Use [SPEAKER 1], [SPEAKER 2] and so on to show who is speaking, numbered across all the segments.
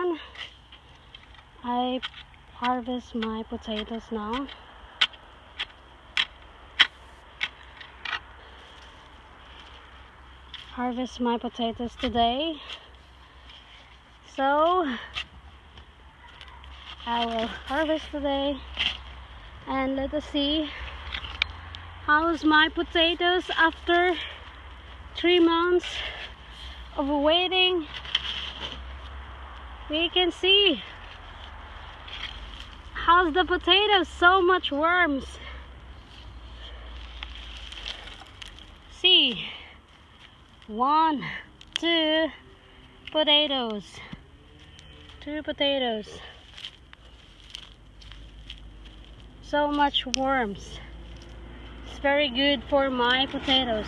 [SPEAKER 1] everyone. I harvest my potatoes now. Harvest my potatoes today. So I will harvest today and let us see how's my potatoes after 3 months of waiting. We can see how's the potatoes, so much worms. See, 1, 2 potatoes, 2 potatoes, so much worms. It's very good for my potatoes.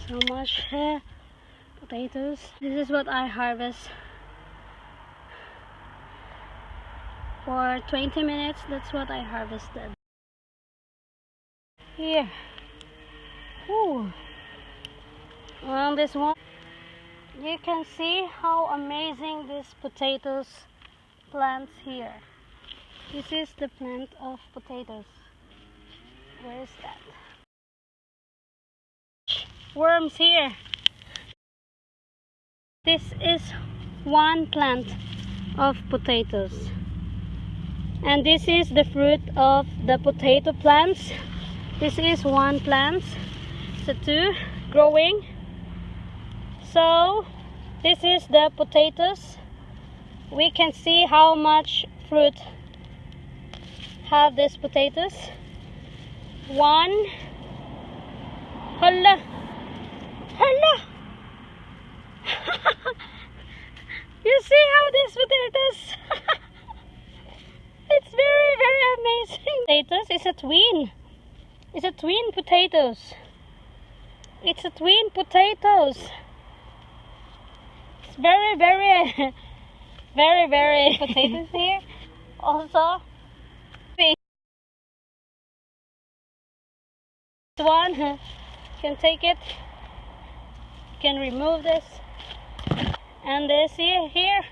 [SPEAKER 1] So much potatoes. This is what I harvest for 20 minutes. That's what I harvested here. Ooh. On this one you can see how amazing these potatoes plants here. This is the plant of potatoes. Where is that? Worms here. This is one plant of potatoes, and this is the fruit of the potato plants. This is one plant, so 2 growing. So this is the potatoes. We can see how much fruit have these potatoes. 1. Hala! Hala! You see how these potatoes? It's very, very amazing. Potatoes is a twin. It's a twin potatoes. It's a twin potatoes. It's very, very, very, very potatoes here. Also, this one, you can take it. You can remove this. And this here.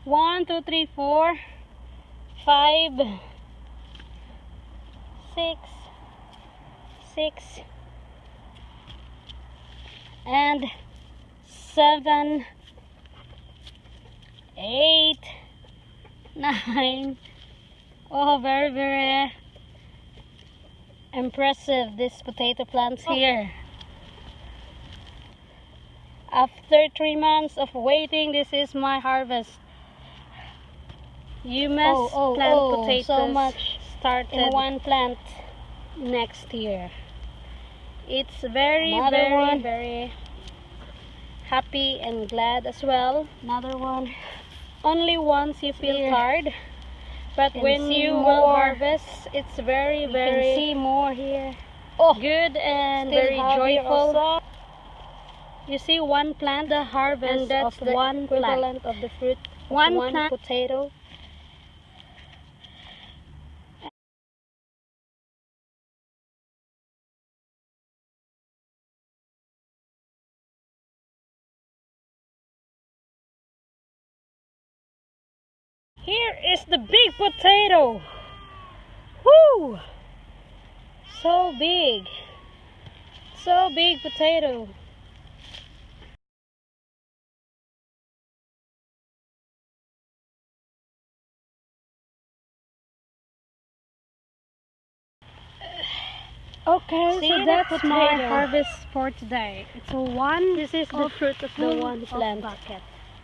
[SPEAKER 1] 1, 2, 3, 4, 5, 6, and 7, 8, 9. Oh, very, very impressive, these potato plants here. After 3 months of waiting, this is my harvest. You must plant potatoes so much started in one plant next year. It's very, very happy and glad as well. Another one. Only once you feel tired, but when you will harvest, it's very, very. You can see more here. Good and very joyful. You see one plant, the harvest, and that's of the one equivalent plant of the fruit of one plant potato. Here is the big potato. Woo! So big. So big potato. Okay, see, so that's my harvest for today. It's one. This is the fruit of the one plant. Bucket.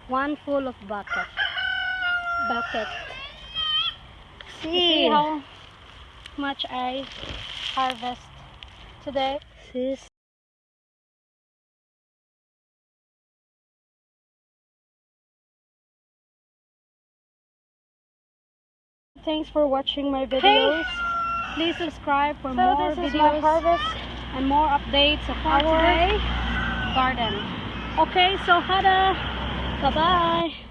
[SPEAKER 1] One full of bucket. See how much I harvest today. Thanks for watching my videos. Please subscribe for more videos and more updates of our day. garden. Okay, so Hada, bye-bye.